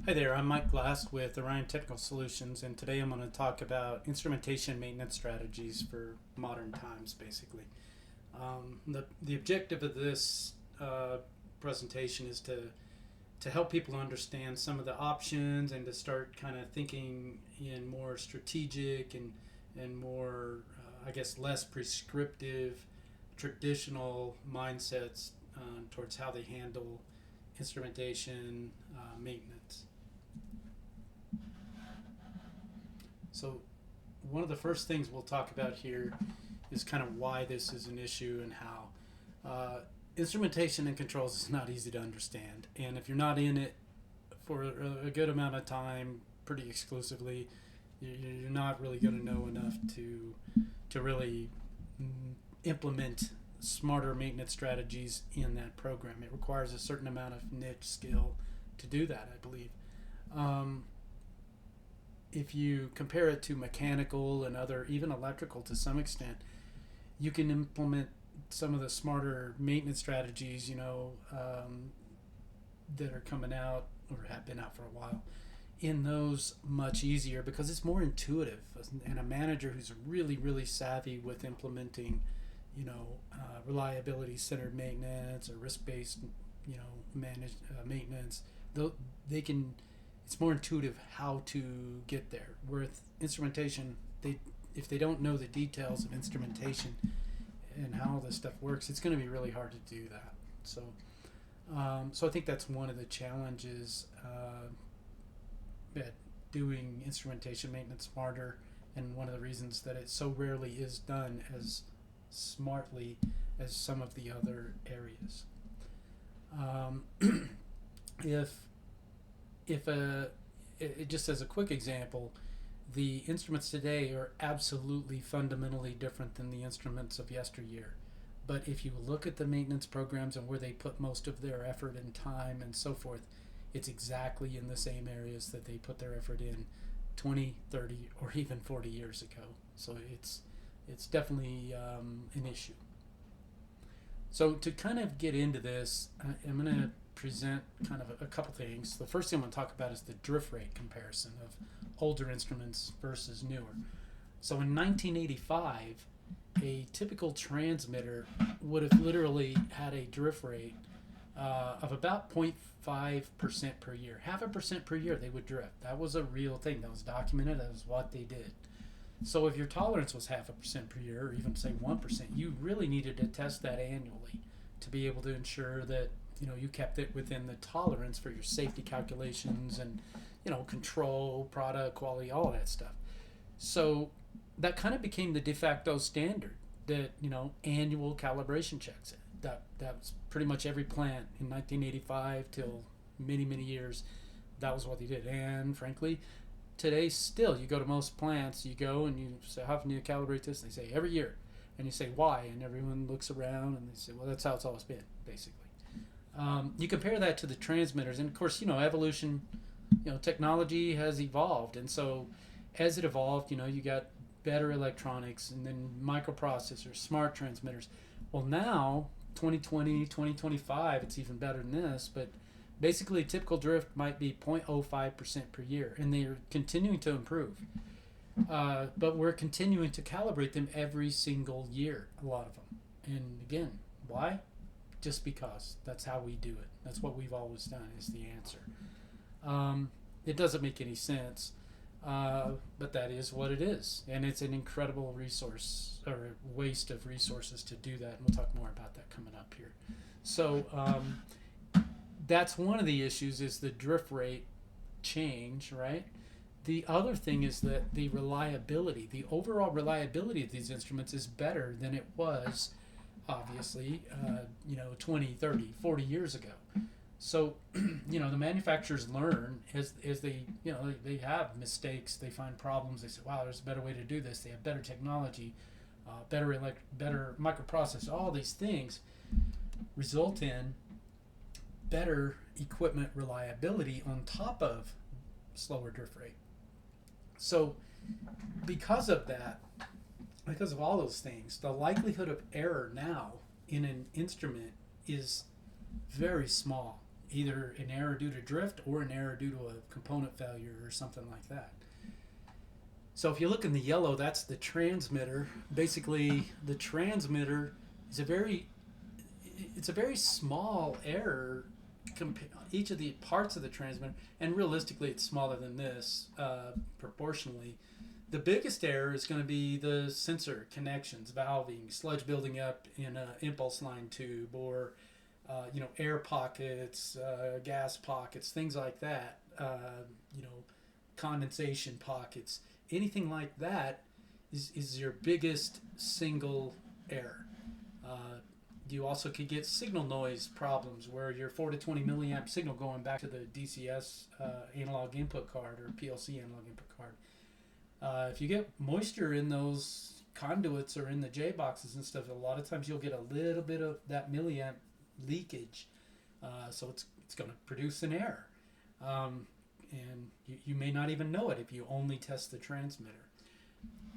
Hi there, I'm Mike Glass with Orion Technical Solutions, and today I'm going to talk about instrumentation maintenance strategies for modern times, basically. The objective of this presentation is to help people understand some of the options and to start kind of thinking in more strategic and more, I guess, less prescriptive, traditional mindsets towards how they handle instrumentation maintenance. So, one of the first things we'll talk about here is kind of why this is an issue and how. Instrumentation and controls is not easy to understand, and if you're not in it for a good amount of time, pretty exclusively, you're not really going to know enough to really implement smarter maintenance strategies in that program. It requires a certain amount of niche skill to do that, I believe. Um, if you compare it to mechanical and other, even electrical to some extent, you can implement some of the smarter maintenance strategies, that are coming out or have been out for a while in those much easier because it's more intuitive. And a manager who's really, really savvy with implementing, reliability centered maintenance or risk based, managed maintenance, they can it's more intuitive how to get there. With instrumentation, they if they don't know the details of instrumentation and how this stuff works, it's going to be really hard to do that. So I think that's one of the challenges at doing instrumentation maintenance smarter, and one of the reasons that it so rarely is done as smartly as some of the other areas. Um, if if a just as a quick example, the instruments today are absolutely fundamentally different than the instruments of yesteryear. But if you look at the maintenance programs and where they put most of their effort and time and so forth, it's exactly in the same areas that they put their effort in 20, 30, or even 40 years ago. So it's definitely an issue. So to kind of get into this, I'm going to present kind of a couple things. The first thing I'm going to talk about is the drift rate comparison of older instruments versus newer. So in 1985, a typical transmitter would have literally had a drift rate of about 0.5% per year. Half a percent per year they would drift. That was a real thing. That was documented. That was what they did. So if your tolerance was half a percent per year, or even say 1%, you really needed to test that annually to be able to ensure that you kept it within the tolerance for your safety calculations and control, product quality, all of that stuff. So that kind of became the de facto standard that annual calibration checks. That was pretty much every plant in 1985 till many years. That was what they did, and frankly, today still you go to most plants, you go and you say, how often do you calibrate this? And they say every year, and you say why, and everyone looks around and they say, well, that's how it's always been, basically. You compare that to the transmitters, and of course, evolution, technology has evolved, and so as it evolved, you got better electronics and then microprocessors, smart transmitters. Well, now 2020, 2025, it's even better than this, but basically typical drift might be 0.05% per year, and they are continuing to improve. But we're continuing to calibrate them every single year, a lot of them. And again, why? Just because that's how we do it. That's what we've always done, is the answer. It doesn't make any sense, but that is what it is. And it's an incredible resource or waste of resources to do that. And we'll talk more about that coming up here. So that's one of the issues, is the drift rate change, right? The other thing is that the reliability, the overall reliability of these instruments is better than it was, obviously, 20, 30, 40 years ago. So, the manufacturers learn as they, they have mistakes, they find problems, they say, wow, there's a better way to do this. They have better technology, better microprocessor, all these things result in better equipment reliability on top of slower drift rate. So, because of that, because of all those things, the likelihood of error now in an instrument is very small. either an error due to drift or an error due to a component failure or something like that. So if you look in the yellow, that's the transmitter. Basically, the transmitter is a very small error. Each of the parts of the transmitter, and realistically, it's smaller than this proportionally. The biggest error is going to be the sensor connections, valving, sludge building up in an impulse line tube, or air pockets, gas pockets, things like that. Condensation pockets, anything like that is your biggest single error. You also could get signal noise problems where your 4 to 20 milliamp signal going back to the DCS analog input card or PLC analog input card. If you get moisture in those conduits or in the J boxes and stuff, a lot of times you'll get a little bit of that milliamp leakage. So it's going to produce an error. And you may not even know it if you only test the transmitter.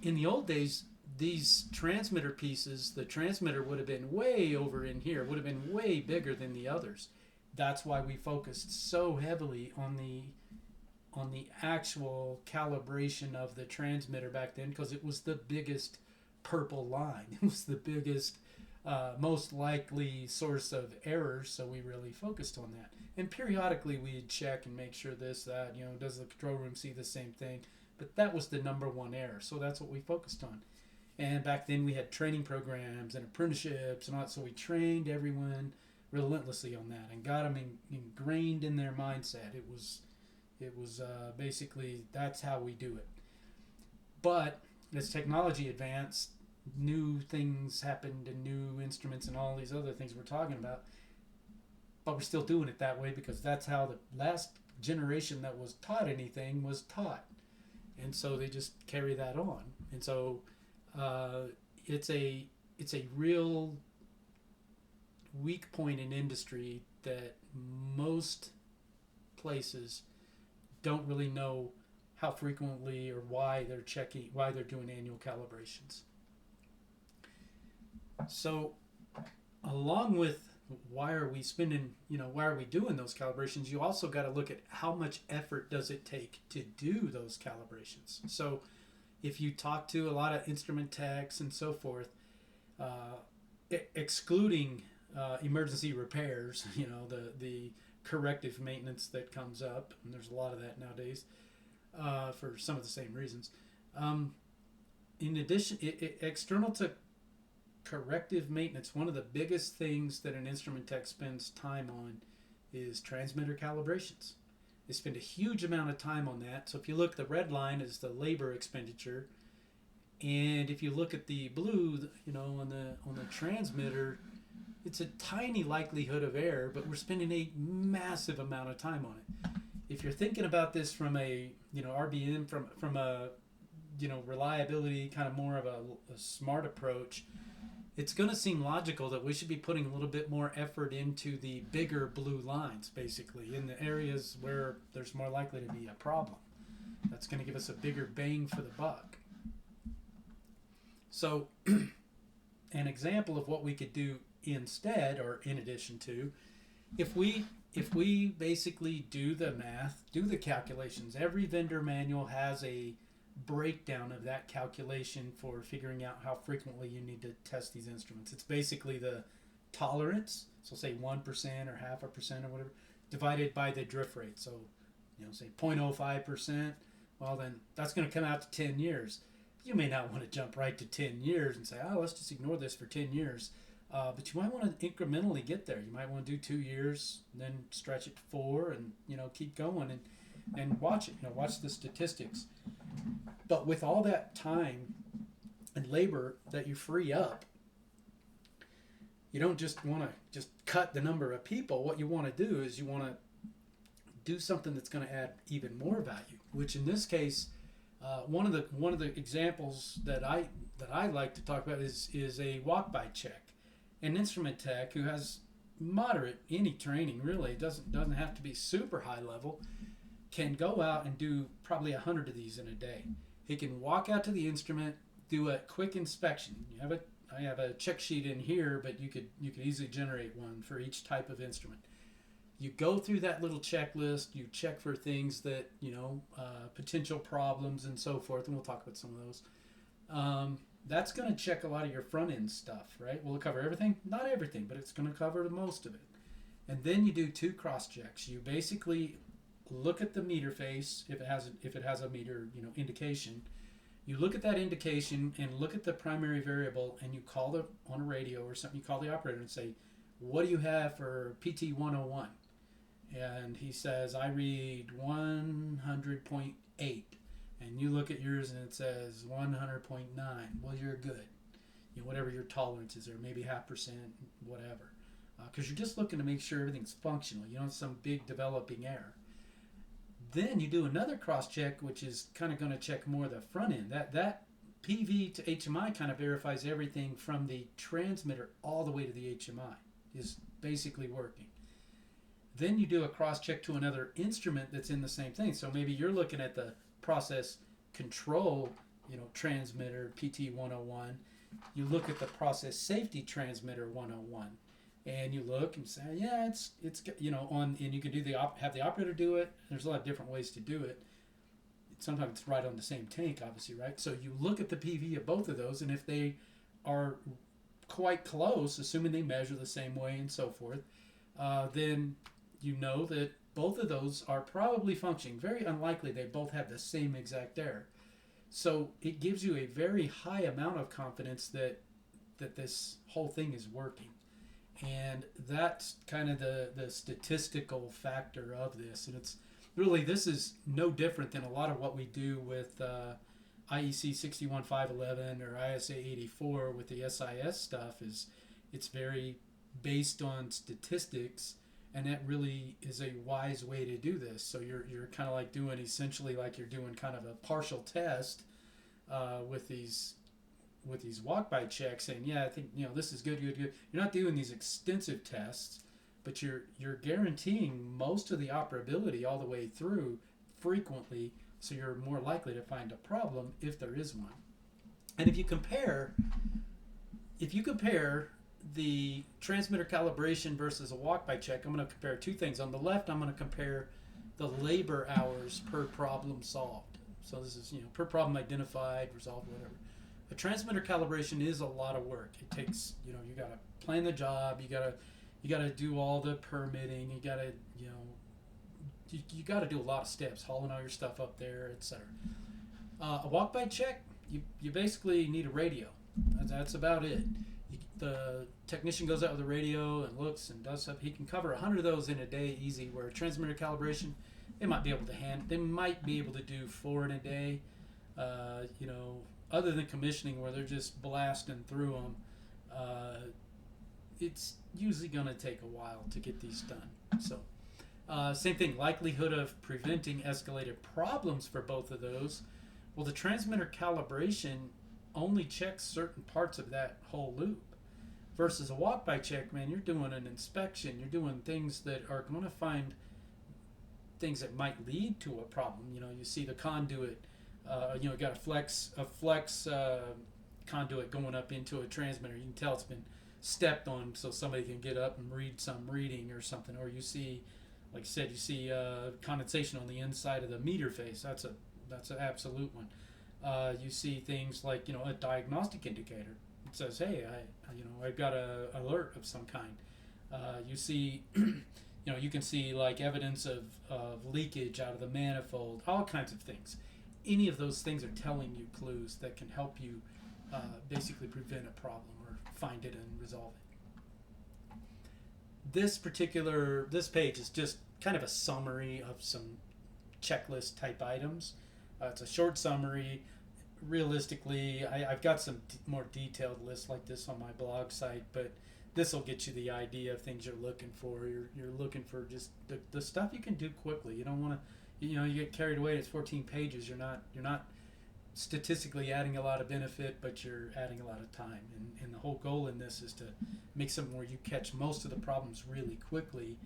In the old days, these transmitter pieces, the transmitter would have been way over in here, would have been way bigger than the others. That's why we focused so heavily on the actual calibration of the transmitter back then, because it was the biggest purple line. It was the biggest, most likely source of errors, so we really focused on that. And periodically we'd check and make sure this, that, does the control room see the same thing? But that was the number one error, so that's what we focused on. And back then we had training programs and apprenticeships and all that, so we trained everyone relentlessly on that and got them ingrained in their mindset. It was basically, that's how we do it. But as technology advanced, new things happened and new instruments and all these other things we're talking about. But we're still doing it that way because that's how the last generation that was taught anything was taught. And so they just carry that on. And so it's a real weak point in industry that most places don't really know how frequently or why they're doing annual calibrations. So along with why are we doing those calibrations, you also got to look at how much effort does it take to do those calibrations. So if you talk to a lot of instrument techs and so forth, excluding emergency repairs, the corrective maintenance that comes up, and there's a lot of that nowadays for some of the same reasons. In addition, external to corrective maintenance, one of the biggest things that an instrument tech spends time on is transmitter calibrations. They spend a huge amount of time on that. So if you look, the red line is the labor expenditure, and if you look at the blue, on the transmitter, it's a tiny likelihood of error, but we're spending a massive amount of time on it. If you're thinking about this from a RBM, from a reliability, kind of more of a smart approach, it's going to seem logical that we should be putting a little bit more effort into the bigger blue lines, basically, in the areas where there's more likely to be a problem. That's going to give us a bigger bang for the buck. So, an example of what we could do instead, or in addition to, if we basically do the math, do the calculations, every vendor manual has a breakdown of that calculation for figuring out how frequently you need to test these instruments. It's basically the tolerance, so say 1% or 0.5% or whatever, divided by the drift rate. So, say 0.05%, well then that's going to come out to 10 years. You may not want to jump right to 10 years and say, let's just ignore this for 10 years. But you might want to incrementally get there. You might want to do 2 years, then stretch it to 4, and keep going and watch it. Watch the statistics. But with all that time and labor that you free up, you don't just want to just cut the number of people. What you want to do is you want to do something that's going to add even more value. Which in this case, one of the examples that I like to talk about is a walk-by check. An instrument tech who has moderate any training, really doesn't have to be super high level, can go out and do probably 100 of these in a day. He can walk out to the instrument, do a quick inspection. I have a check sheet in here, but you could easily generate one for each type of instrument. You go through that little checklist. You check for things that, potential problems and so forth, and we'll talk about some of those. That's going to check a lot of your front end stuff, right? Will it cover everything? Not everything, but it's going to cover most of it. And then you do two cross checks. You basically look at the meter face if it has a meter indication. You look at that indication and look at the primary variable, and you call it on a radio or something. You call the operator and say, "What do you have for PT 101?" And he says, "I read 100.8." And you look at yours and it says 100.9. Well, you're good. Whatever your tolerance is, or maybe 0.5%, whatever. Because you're just looking to make sure everything's functional. You don't have some big developing error. Then you do another cross check, which is kind of going to check more the front end. That PV to HMI kind of verifies everything from the transmitter all the way to the HMI is basically working. Then you do a cross check to another instrument that's in the same thing. So maybe you're looking at the process control, transmitter PT 101. You look at the process safety transmitter 101, and you look and say, yeah, it's on, and you can do have the operator do it. There's a lot of different ways to do it. Sometimes it's right on the same tank, obviously, right? So you look at the PV of both of those, and if they are quite close, assuming they measure the same way and so forth, then you know that both of those are probably functioning. Very unlikely they both have the same exact error. So it gives you a very high amount of confidence that this whole thing is working. And that's kind of the statistical factor of this. And it's really, this is no different than a lot of what we do with IEC 61511 or ISA 84 with the SIS stuff. It's very based on statistics. And that really is a wise way to do this. So you're kind of like doing essentially like you're doing kind of a partial test with these walk-by checks, saying, yeah, I think this is good. You're not doing these extensive tests, but you're guaranteeing most of the operability all the way through frequently, so you're more likely to find a problem if there is one. And if you compare the transmitter calibration versus a walk-by check, I'm going to compare two things. On the left, I'm going to compare the labor hours per problem solved. So this is, per problem identified, resolved, whatever. A transmitter calibration is a lot of work. It takes, you got to plan the job, you got to do all the permitting, you got to, you got to do a lot of steps, hauling all your stuff up there, etc. A walk-by check, you basically need a radio. That's about it. The technician goes out with a radio and looks and does stuff. He can cover 100 of those in a day easy. Where a transmitter calibration, they might be able to do 4 in a day. Other than commissioning where they're just blasting through them, it's usually going to take a while to get these done. So, same thing. Likelihood of preventing escalated problems for both of those. Well, the transmitter calibration only checks certain parts of that whole loop. Versus a walk-by check, man, you're doing an inspection. You're doing things that are going to find things that might lead to a problem. You see the conduit. Got a flex conduit going up into a transmitter. You can tell it's been stepped on, so somebody can get up and read some reading or something. Or you see, like I said, condensation on the inside of the meter face. That's an absolute one. You see things like a diagnostic indicator. It says, hey, I've got a alert of some kind. You see, you can see like evidence of leakage out of the manifold, all kinds of things. Any of those things are telling you clues that can help you basically prevent a problem or find it and resolve it. This page is just kind of a summary of some checklist type items. It's a short summary. Realistically, I've got some more detailed lists like this on my blog site, but this will get you the idea of things you're looking for. You're looking for just the stuff you can do quickly. You don't want to, you get carried away. It's 14 pages. You're not statistically adding a lot of benefit, but you're adding a lot of time. And the whole goal in this is to make something where you catch most of the problems really quickly,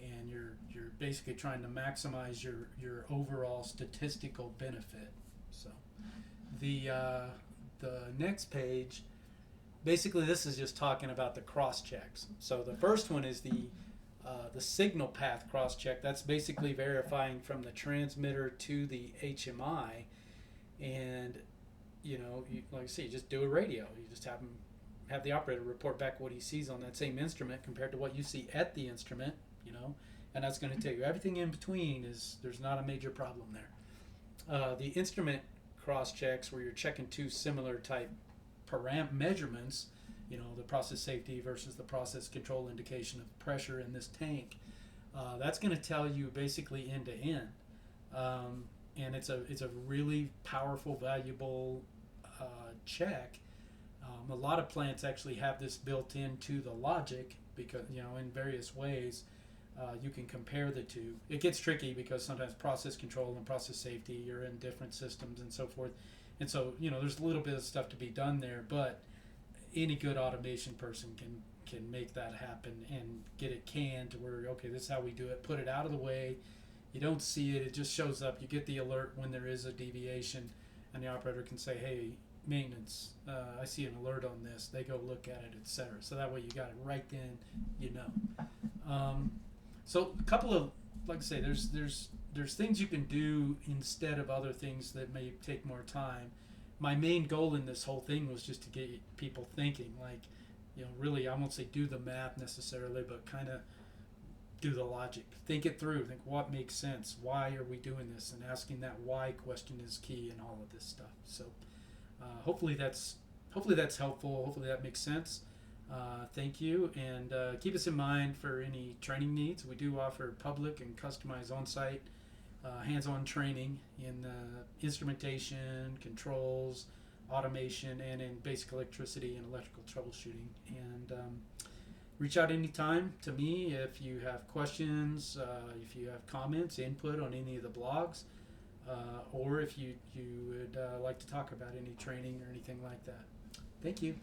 and you're basically trying to maximize your overall statistical benefit. So. The next page, basically this is just talking about the cross checks. So the first one is the The signal path cross check, that's basically verifying from the transmitter to the HMI. And like I say, you just do a radio. You just have the operator report back what he sees on that same instrument compared to what you see at the instrument. And that's going to tell you everything in between is there's not a major problem there. The instrument cross checks where you're checking two similar type measurements, the process safety versus the process control indication of pressure in this tank. That's going to tell you basically end to end. And it's a really powerful, valuable check. A lot of plants actually have this built into the logic because in various ways you can compare the two. It gets tricky because sometimes process control and process safety you're in different systems and so forth, and so there's a little bit of stuff to be done there. But any good automation person can make that happen and get it canned to where okay, this is how we do it. Put it out of the way. You don't see it. It just shows up. You get the alert when there is a deviation, and the operator can say, "Hey, maintenance, I see an alert on this." They go look at it, etc. So that way you got it right then. So a couple of, like I say, there's things you can do instead of other things that may take more time. My main goal in this whole thing was just to get people thinking, like, really, I won't say do the math necessarily, but kind of do the logic, think it through, think what makes sense, why are we doing this, and asking that why question is key in all of this stuff. So hopefully that's helpful. Hopefully that makes sense. Thank you, and keep us in mind for any training needs. We do offer public and customized on-site hands-on training in instrumentation, controls, automation, and in basic electricity and electrical troubleshooting. And reach out anytime to me if you have questions, if you have comments, input on any of the blogs, or if you would like to talk about any training or anything like that. Thank you.